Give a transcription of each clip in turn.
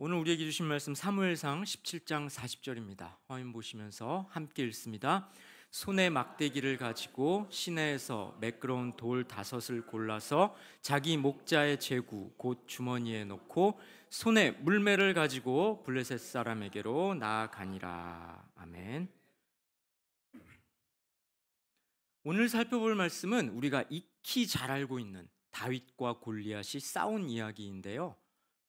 오늘 우리에게 주신 말씀 사무엘상 17장 40절입니다. 화면 보시면서 함께 읽습니다. 손에 막대기를 가지고 시내에서 매끄러운 돌 5을 골라서 자기 목자의 제구 곧 주머니에 넣고 손에 물매를 가지고 블레셋 사람에게로 나아가니라. 아멘. 오늘 살펴볼 말씀은 우리가 익히 잘 알고 있는 다윗과 골리앗이 싸운 이야기인데요.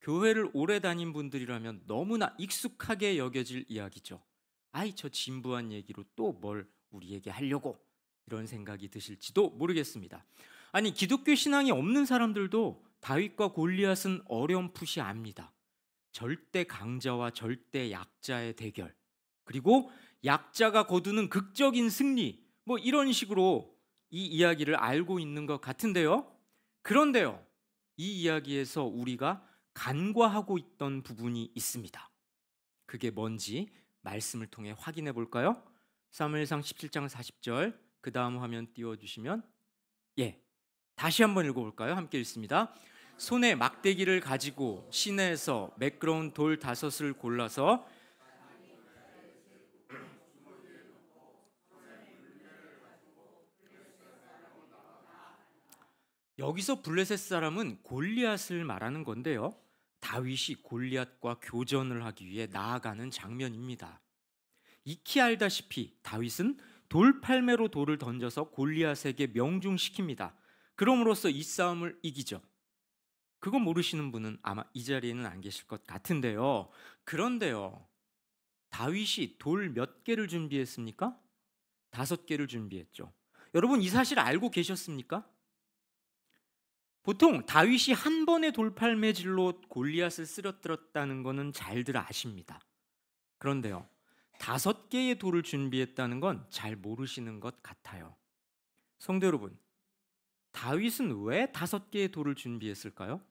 교회를 오래 다닌 분들이라면 너무나 익숙하게 여겨질 이야기죠. 아이, 저 진부한 얘기로 또 뭘 우리에게 하려고, 이런 생각이 드실지도 모르겠습니다. 아니, 기독교 신앙이 없는 사람들도 다윗과 골리앗은 어렴풋이 압니다. 절대 강자와 절대 약자의 대결, 그리고 약자가 거두는 극적인 승리, 이런 식으로 이 이야기를 알고 있는 것 같은데요. 그런데요, 이 이야기에서 우리가 간과하고 있던 부분이 있습니다. 그게 뭔지 말씀을 통해 확인해 볼까요? 사무엘상 17장 40절, 그 다음 화면 띄워주시면, 다시 한번 읽어볼까요? 함께 읽습니다. 손에 막대기를 가지고 시내에서 매끄러운 돌 5을 골라서 여기서 블레셋 사람은 골리앗을 말하는 건데요, 다윗이 골리앗과 교전을 하기 위해 나아가는 장면입니다. 익히 알다시피 다윗은 돌팔매로 돌을 던져서 골리앗에게 명중시킵니다. 그럼으로써 이 싸움을 이기죠. 그거 모르시는 분은 아마 이 자리에는 안 계실 것 같은데요. 그런데요, 다윗이 돌 몇 개를 준비했습니까? 5개를 준비했죠. 여러분, 이 사실 알고 계셨습니까? 보통 다윗이 한 번의 돌팔매질로 골리앗을 쓰러뜨렸다는 것은 잘들 아십니다. 그런데요, 5개의 돌을 준비했다는 건 잘 모르시는 것 같아요. 성도 여러분, 다윗은 왜 5개의 돌을 준비했을까요?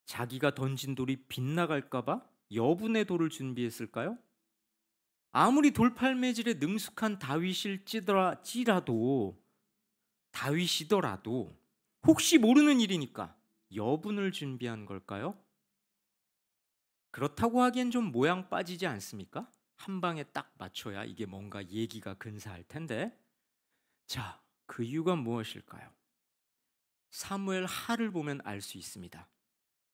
자기가 던진 돌이 빗나갈까봐 여분의 돌을 준비했을까요? 아무리 돌팔매질에 능숙한 다윗이더라도 혹시 모르는 일이니까 여분을 준비한 걸까요? 그렇다고 하기엔 좀 모양 빠지지 않습니까? 한 방에 딱 맞춰야 이게 뭔가 얘기가 근사할 텐데. 자, 그 이유가 무엇일까요? 사무엘 하를 보면 알 수 있습니다.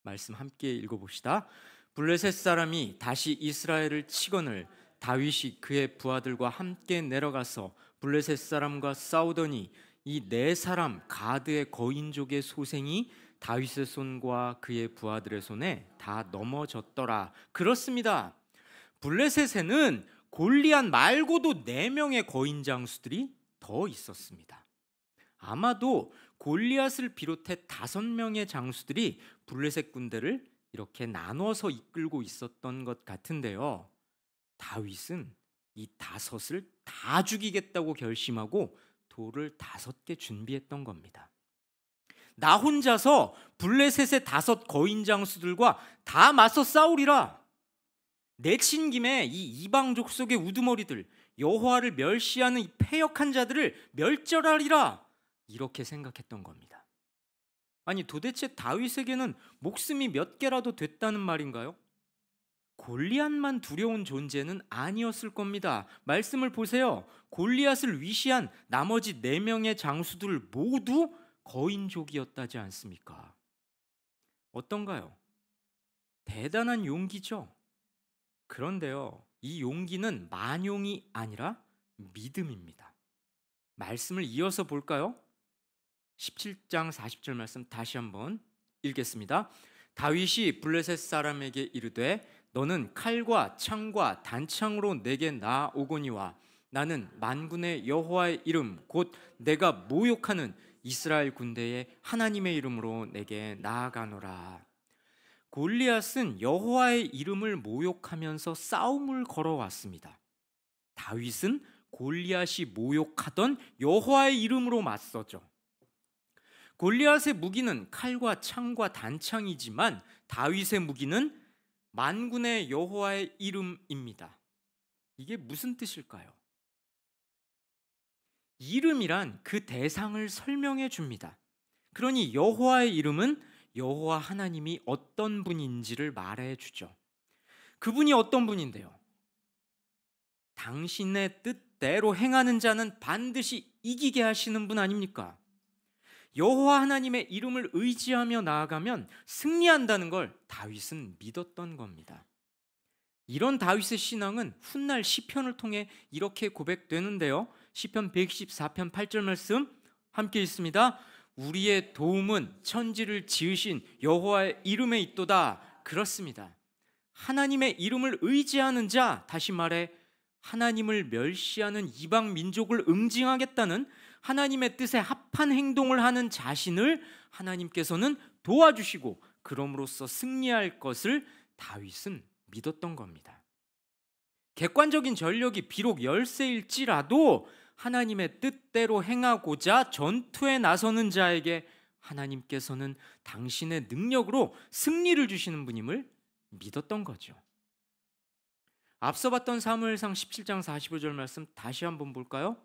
말씀 함께 읽어봅시다. 블레셋 사람이 다시 이스라엘을 치거늘 다윗이 그의 부하들과 함께 내려가서 블레셋 사람과 싸우더니 이 4사람 가드의 거인족의 소생이 다윗의 손과 그의 부하들의 손에 다 넘어졌더라. 그렇습니다. 블레셋에는 골리앗 말고도 4명의 거인 장수들이 더 있었습니다. 아마도 골리앗을 비롯해 5명의 장수들이 블레셋 군대를 이렇게 나눠서 이끌고 있었던 것 같은데요, 다윗은 이 5을 다 죽이겠다고 결심하고 돌을 5개 준비했던 겁니다. 나 혼자서 블레셋의 5 거인 장수들과 다 맞서 싸우리라. 내친 김에 이 이방 족속의 우두머리들, 여호와를 멸시하는 이 패역한 자들을 멸절하리라, 이렇게 생각했던 겁니다. 아니, 도대체 다윗에게는 목숨이 몇 개라도 됐다는 말인가요? 골리앗만 두려운 존재는 아니었을 겁니다. 말씀을 보세요. 골리앗을 위시한 나머지 4명의 장수들 모두 거인족이었다지 않습니까? 어떤가요? 대단한 용기죠. 그런데요, 이 용기는 만용이 아니라 믿음입니다. 말씀을 이어서 볼까요? 17장 40절 말씀 다시 한번 읽겠습니다. 다윗이 블레셋 사람에게 이르되 너는 칼과 창과 단창으로 내게 나아오거니와 나는 만군의 여호와의 이름 곧 내가 모욕하는 이스라엘 군대의 하나님의 이름으로 내게 나아가노라. 골리앗은 여호와의 이름을 모욕하면서 싸움을 걸어왔습니다. 다윗은 골리앗이 모욕하던 여호와의 이름으로 맞서죠. 골리앗의 무기는 칼과 창과 단창이지만 다윗의 무기는 만군의 여호와의 이름입니다. 이게 무슨 뜻일까요? 이름이란 그 대상을 설명해 줍니다. 그러니 여호와의 이름은 여호와 하나님이 어떤 분인지를 말해주죠. 그분이 어떤 분인데요? 당신의 뜻대로 행하는 자는 반드시 이기게 하시는 분 아닙니까? 여호와 하나님의 이름을 의지하며 나아가면 승리한다는 걸 다윗은 믿었던 겁니다. 이런 다윗의 신앙은 훗날 시편을 통해 이렇게 고백되는데요. 시편 114편 8절 말씀 함께 읽습니다. 우리의 도움은 천지를 지으신 여호와의 이름에 있도다. 그렇습니다. 하나님의 이름을 의지하는 자, 다시 말해 하나님을 멸시하는 이방 민족을 응징하겠다는 하나님의 뜻에 합한 행동을 하는 자신을 하나님께서는 도와주시고 그럼으로써 승리할 것을 다윗은 믿었던 겁니다. 객관적인 전력이 비록 열세일지라도 하나님의 뜻대로 행하고자 전투에 나서는 자에게 하나님께서는 당신의 능력으로 승리를 주시는 분임을 믿었던 거죠. 앞서 봤던 사무엘상 17장 45절 말씀 다시 한번 볼까요?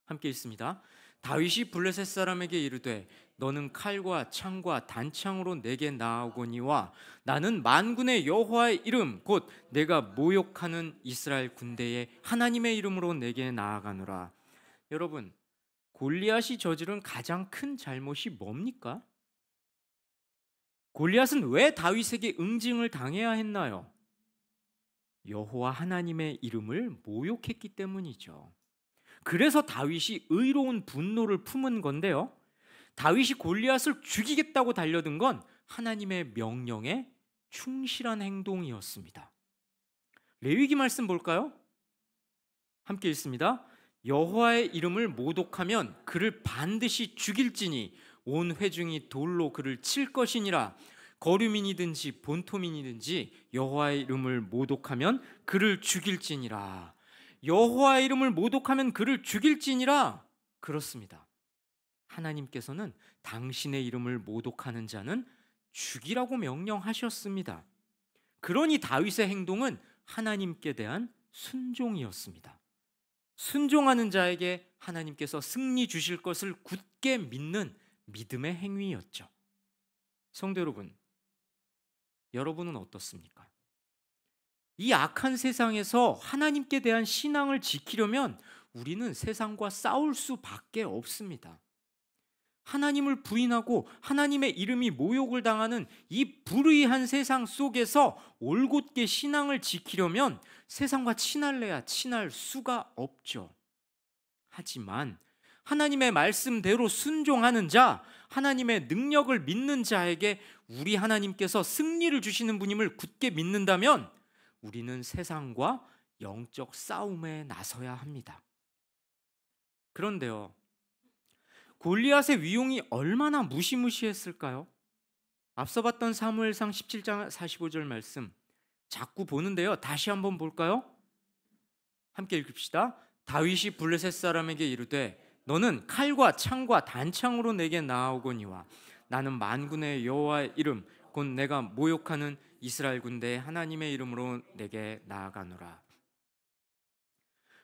함께 읽습니다. 다윗이 블레셋 사람에게 이르되 너는 칼과 창과 단창으로 내게 나아오거니와 나는 만군의 여호와의 이름 곧 내가 모욕하는 이스라엘 군대의 하나님의 이름으로 내게 나아가노라. 여러분, 골리앗이 저지른 가장 큰 잘못이 뭡니까? 골리앗은 왜 다윗에게 응징을 당해야 했나요? 여호와 하나님의 이름을 모욕했기 때문이죠. 그래서 다윗이 의로운 분노를 품은 건데요. 다윗이 골리앗을 죽이겠다고 달려든 건 하나님의 명령에 충실한 행동이었습니다. 레위기 말씀 볼까요? 함께 읽습니다. 여호와의 이름을 모독하면 그를 반드시 죽일지니 온 회중이 돌로 그를 칠 것이니라. 거류민이든지 본토민이든지 여호와의 이름을 모독하면 그를 죽일지니라. 여호와의 이름을 모독하면 그를 죽일지니라. 그렇습니다. 하나님께서는 당신의 이름을 모독하는 자는 죽이라고 명령하셨습니다. 그러니 다윗의 행동은 하나님께 대한 순종이었습니다. 순종하는 자에게 하나님께서 승리 주실 것을 굳게 믿는 믿음의 행위였죠. 성도 여러분, 여러분은 어떻습니까? 이 악한 세상에서 하나님께 대한 신앙을 지키려면 우리는 세상과 싸울 수밖에 없습니다. 하나님을 부인하고 하나님의 이름이 모욕을 당하는 이 불의한 세상 속에서 올곧게 신앙을 지키려면 세상과 친할래야 친할 수가 없죠. 하지만 하나님의 말씀대로 순종하는 자, 하나님의 능력을 믿는 자에게 우리 하나님께서 승리를 주시는 분임을 굳게 믿는다면 우리는 세상과 영적 싸움에 나서야 합니다. 그런데요, 골리앗의 위용이 얼마나 무시무시했을까요? 앞서 봤던 사무엘상 17장 45절 말씀 자꾸 보는데요. 다시 한번 볼까요? 함께 읽읍시다. 다윗이 블레셋 사람에게 이르되 너는 칼과 창과 단창으로 내게 나아오거니와 나는 만군의 여호와의 이름 곧 내가 모욕하는 이스라엘 군대의 하나님의 이름으로 내게 나아가노라.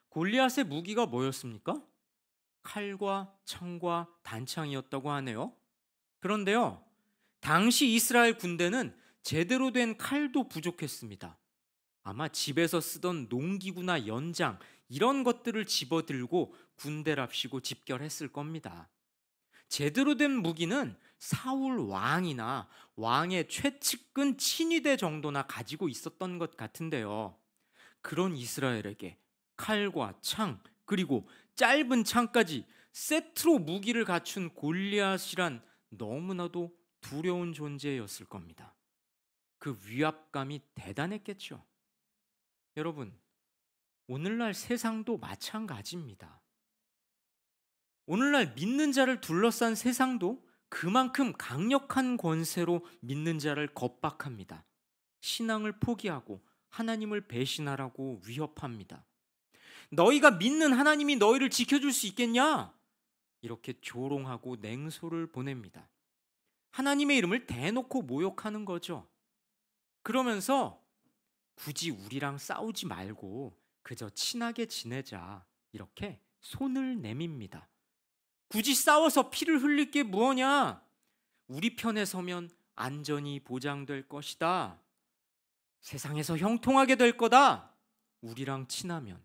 골리앗의 무기가 뭐였습니까? 칼과 창과 단창이었다고 하네요. 그런데요, 당시 이스라엘 군대는 제대로 된 칼도 부족했습니다. 아마 집에서 쓰던 농기구나 연장 이런 것들을 집어들고 군대랍시고 집결했을 겁니다. 제대로 된 무기는 사울 왕이나 왕의 최측근 친위대 정도나 가지고 있었던 것 같은데요. 그런 이스라엘에게 칼과 창 그리고 짧은 창까지 세트로 무기를 갖춘 골리앗이란 너무나도 두려운 존재였을 겁니다. 그 위압감이 대단했겠죠. 여러분, 오늘날 세상도 마찬가지입니다. 오늘날 믿는 자를 둘러싼 세상도 그만큼 강력한 권세로 믿는 자를 겁박합니다. 신앙을 포기하고 하나님을 배신하라고 위협합니다. 너희가 믿는 하나님이 너희를 지켜줄 수 있겠냐? 이렇게 조롱하고 냉소를 보냅니다. 하나님의 이름을 대놓고 모욕하는 거죠. 그러면서 굳이 우리랑 싸우지 말고 그저 친하게 지내자 이렇게 손을 내밉니다. 굳이 싸워서 피를 흘릴 게 뭐냐? 우리 편에 서면 안전이 보장될 것이다. 세상에서 형통하게 될 거다. 우리랑 친하면.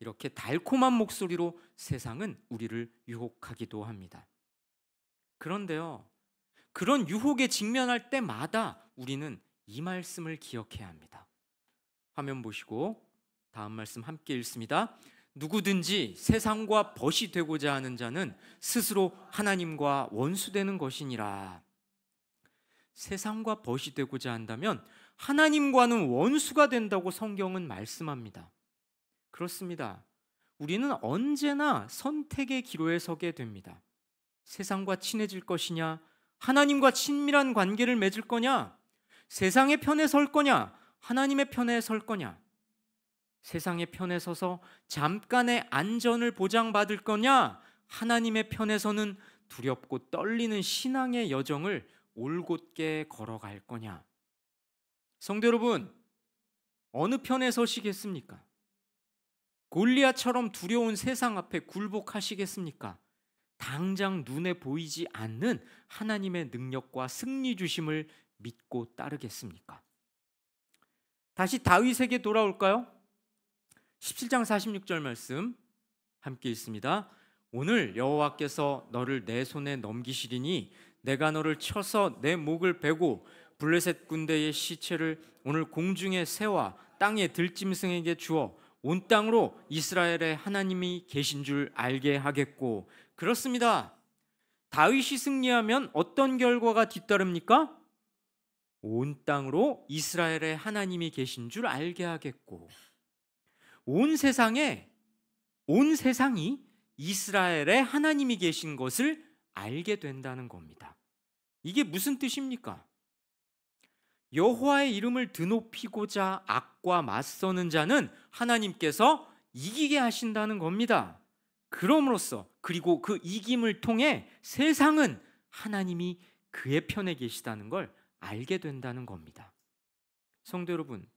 이렇게 달콤한 목소리로 세상은 우리를 유혹하기도 합니다. 그런데요, 그런 유혹에 직면할 때마다 우리는 이 말씀을 기억해야 합니다. 화면 보시고 다음 말씀 함께 읽습니다. 누구든지 세상과 벗이 되고자 하는 자는 스스로 하나님과 원수되는 것이니라. 세상과 벗이 되고자 한다면 하나님과는 원수가 된다고 성경은 말씀합니다. 그렇습니다. 우리는 언제나 선택의 기로에 서게 됩니다. 세상과 친해질 것이냐, 하나님과 친밀한 관계를 맺을 거냐, 세상의 편에 설 거냐, 하나님의 편에 설 거냐, 세상의 편에 서서 잠깐의 안전을 보장받을 거냐, 하나님의 편에서는 두렵고 떨리는 신앙의 여정을 올곧게 걸어갈 거냐. 성도 여러분, 어느 편에 서시겠습니까? 골리앗처럼 두려운 세상 앞에 굴복하시겠습니까? 당장 눈에 보이지 않는 하나님의 능력과 승리 주심을 믿고 따르겠습니까? 다시 다윗에게 돌아올까요? 17장 46절 말씀 함께 읽습니다. 오늘 여호와께서 너를 내 손에 넘기시리니 내가 너를 쳐서 내 목을 베고 블레셋 군대의 시체를 오늘 공중의 새와 땅의 들짐승에게 주어 온 땅으로 이스라엘의 하나님이 계신 줄 알게 하겠고. 그렇습니다. 다윗이 승리하면 어떤 결과가 뒤따릅니까? 온 땅으로 이스라엘의 하나님이 계신 줄 알게 하겠고. 온 세상이 이스라엘의 하나님이 계신 것을 알게 된다는 겁니다. 이게 무슨 뜻입니까? 여호와의 이름을 드높이고자 악과 맞서는 자는 하나님께서 이기게 하신다는 겁니다. 그럼으로써 그리고 그 이김을 통해 세상은 하나님이 그의 편에 계시다는 걸 알게 된다는 겁니다. 성도 여러분,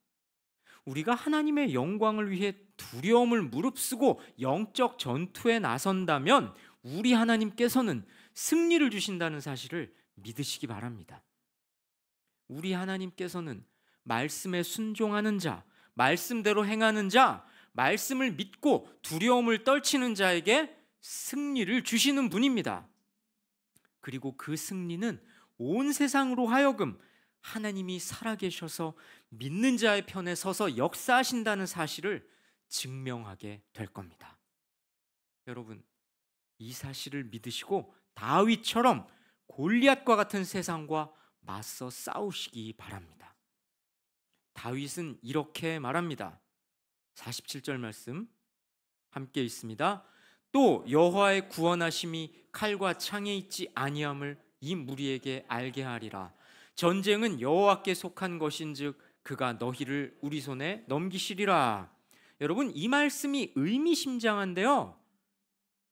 우리가 하나님의 영광을 위해 두려움을 무릅쓰고 영적 전투에 나선다면 우리 하나님께서는 승리를 주신다는 사실을 믿으시기 바랍니다. 우리 하나님께서는 말씀에 순종하는 자, 말씀대로 행하는 자, 말씀을 믿고 두려움을 떨치는 자에게 승리를 주시는 분입니다. 그리고 그 승리는 온 세상으로 하여금 하나님이 살아계셔서 믿는 자의 편에 서서 역사하신다는 사실을 증명하게 될 겁니다. 여러분, 이 사실을 믿으시고 다윗처럼 골리앗과 같은 세상과 맞서 싸우시기 바랍니다. 다윗은 이렇게 말합니다. 47절 말씀 함께 읽습니다. 또 여호와의 구원하심이 칼과 창에 있지 아니함을 이 무리에게 알게 하리라. 전쟁은 여호와께 속한 것인즉 그가 너희를 우리 손에 넘기시리라. 여러분, 이 말씀이 의미심장한데요,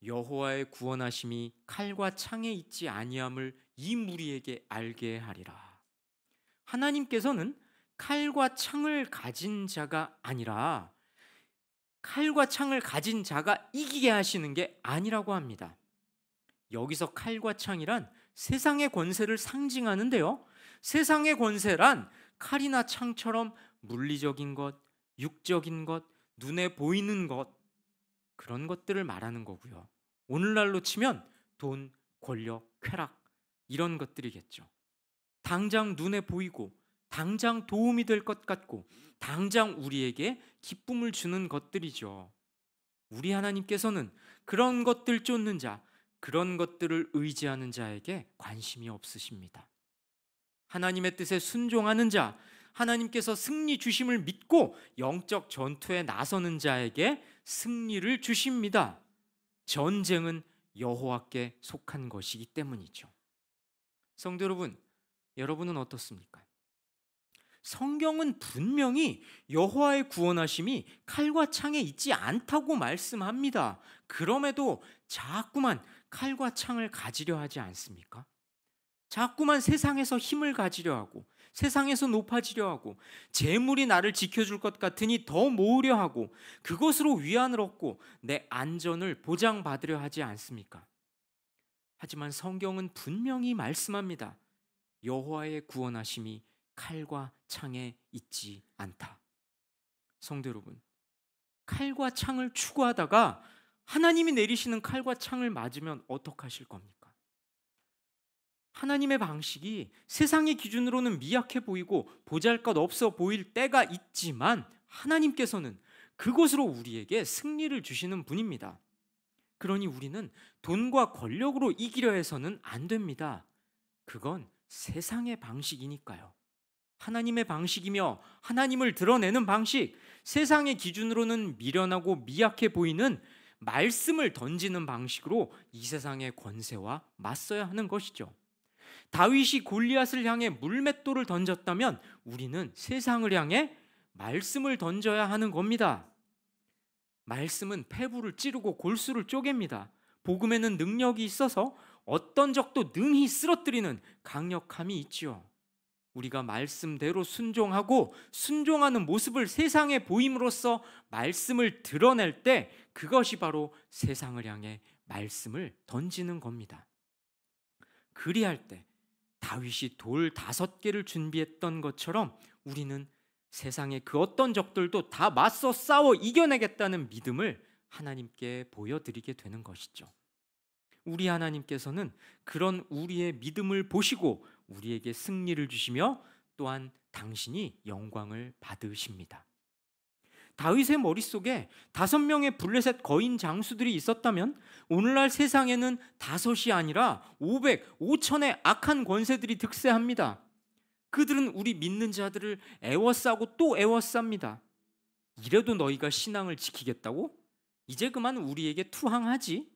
여호와의 구원하심이 칼과 창에 있지 아니함을 이 무리에게 알게 하리라. 하나님께서는 칼과 창을 가진 자가 아니라 칼과 창을 가진 자가 이기게 하시는 게 아니라고 합니다. 여기서 칼과 창이란 세상의 권세를 상징하는데요, 세상의 권세란 칼이나 창처럼 물리적인 것, 육적인 것, 눈에 보이는 것, 그런 것들을 말하는 거고요. 오늘날로 치면 돈, 권력, 쾌락, 이런 것들이겠죠. 당장 눈에 보이고 당장 도움이 될 것 같고 당장 우리에게 기쁨을 주는 것들이죠. 우리 하나님께서는 그런 것들 쫓는 자, 그런 것들을 의지하는 자에게 관심이 없으십니다. 하나님의 뜻에 순종하는 자, 하나님께서 승리 주심을 믿고 영적 전투에 나서는 자에게 승리를 주십니다. 전쟁은 여호와께 속한 것이기 때문이죠. 성도 여러분, 여러분은 어떻습니까? 성경은 분명히 여호와의 구원하심이 칼과 창에 있지 않다고 말씀합니다. 그럼에도 자꾸만 칼과 창을 가지려 하지 않습니까? 자꾸만 세상에서 힘을 가지려 하고 세상에서 높아지려 하고 재물이 나를 지켜줄 것 같으니 더 모으려 하고 그것으로 위안을 얻고 내 안전을 보장받으려 하지 않습니까? 하지만 성경은 분명히 말씀합니다. 여호와의 구원하심이 칼과 창에 있지 않다. 성도 여러분, 칼과 창을 추구하다가 하나님이 내리시는 칼과 창을 맞으면 어떡하실 겁니까? 하나님의 방식이 세상의 기준으로는 미약해 보이고 보잘것없어 보일 때가 있지만 하나님께서는 그것으로 우리에게 승리를 주시는 분입니다. 그러니 우리는 돈과 권력으로 이기려 해서는 안 됩니다. 그건 세상의 방식이니까요. 하나님의 방식이며 하나님을 드러내는 방식, 세상의 기준으로는 미련하고 미약해 보이는 말씀을 던지는 방식으로 이 세상의 권세와 맞서야 하는 것이죠. 다윗이 골리앗을 향해 물맷돌을 던졌다면 우리는 세상을 향해 말씀을 던져야 하는 겁니다. 말씀은 폐부를 찌르고 골수를 쪼갭니다. 복음에는 능력이 있어서 어떤 적도 능히 쓰러뜨리는 강력함이 있지요. 우리가 말씀대로 순종하고 순종하는 모습을 세상에 보임으로써 말씀을 드러낼 때 그것이 바로 세상을 향해 말씀을 던지는 겁니다. 그리할 때 다윗이 돌 5개를 준비했던 것처럼 우리는 세상의 그 어떤 적들도 다 맞서 싸워 이겨내겠다는 믿음을 하나님께 보여드리게 되는 것이죠. 우리 하나님께서는 그런 우리의 믿음을 보시고 우리에게 승리를 주시며 또한 당신이 영광을 받으십니다. 다윗의 머릿속에 5명의 블레셋 거인 장수들이 있었다면 오늘날 세상에는 5이 아니라 500, 5천의 악한 권세들이 득세합니다. 그들은 우리 믿는 자들을 애워싸고 또 애워쌉니다. 이래도 너희가 신앙을 지키겠다고? 이제 그만 우리에게 투항하지?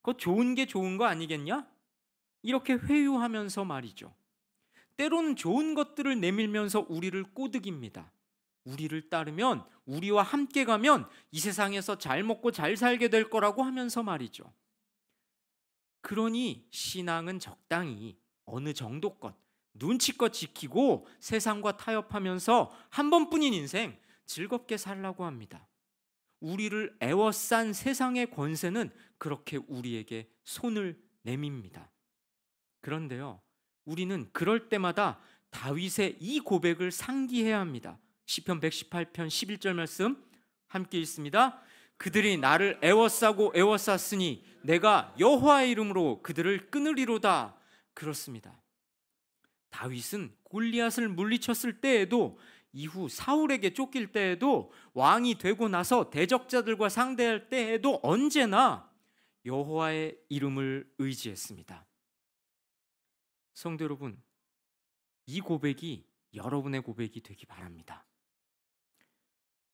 그거 좋은 게 좋은 거 아니겠냐? 이렇게 회유하면서 말이죠. 때로는 좋은 것들을 내밀면서 우리를 꼬드깁니다. 우리를 따르면, 우리와 함께 가면 이 세상에서 잘 먹고 잘 살게 될 거라고 하면서 말이죠. 그러니 신앙은 적당히 어느 정도껏 눈치껏 지키고 세상과 타협하면서 한 번뿐인 인생 즐겁게 살라고 합니다. 우리를 애워싼 세상의 권세는 그렇게 우리에게 손을 내밉니다. 그런데요, 우리는 그럴 때마다 다윗의 이 고백을 상기해야 합니다. 시편 118편 11절 말씀 함께 읽습니다. 그들이 나를 애워싸고 애워쌌으니 내가 여호와의 이름으로 그들을 끊으리로다. 그렇습니다. 다윗은 골리앗을 물리쳤을 때에도, 이후 사울에게 쫓길 때에도, 왕이 되고 나서 대적자들과 상대할 때에도 언제나 여호와의 이름을 의지했습니다. 성도 여러분, 이 고백이 여러분의 고백이 되기 바랍니다.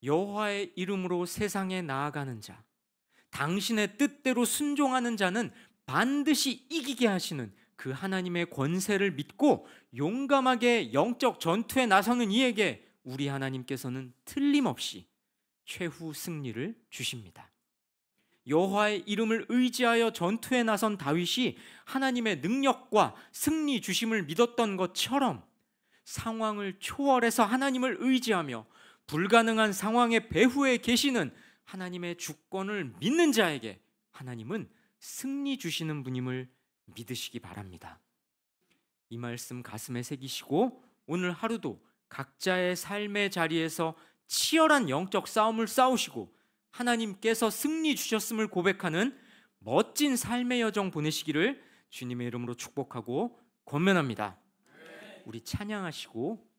여호와의 이름으로 세상에 나아가는 자, 당신의 뜻대로 순종하는 자는 반드시 이기게 하시는 그 하나님의 권세를 믿고 용감하게 영적 전투에 나서는 이에게 우리 하나님께서는 틀림없이 최후 승리를 주십니다. 여호와의 이름을 의지하여 전투에 나선 다윗이 하나님의 능력과 승리 주심을 믿었던 것처럼 상황을 초월해서 하나님을 의지하며 불가능한 상황의 배후에 계시는 하나님의 주권을 믿는 자에게 하나님은 승리 주시는 분임을 믿으시기 바랍니다. 이 말씀 가슴에 새기시고 오늘 하루도 각자의 삶의 자리에서 치열한 영적 싸움을 싸우시고 하나님께서 승리 주셨음을 고백하는 멋진 삶의 여정 보내시기를 주님의 이름으로 축복하고 권면합니다. 우리 찬양하시고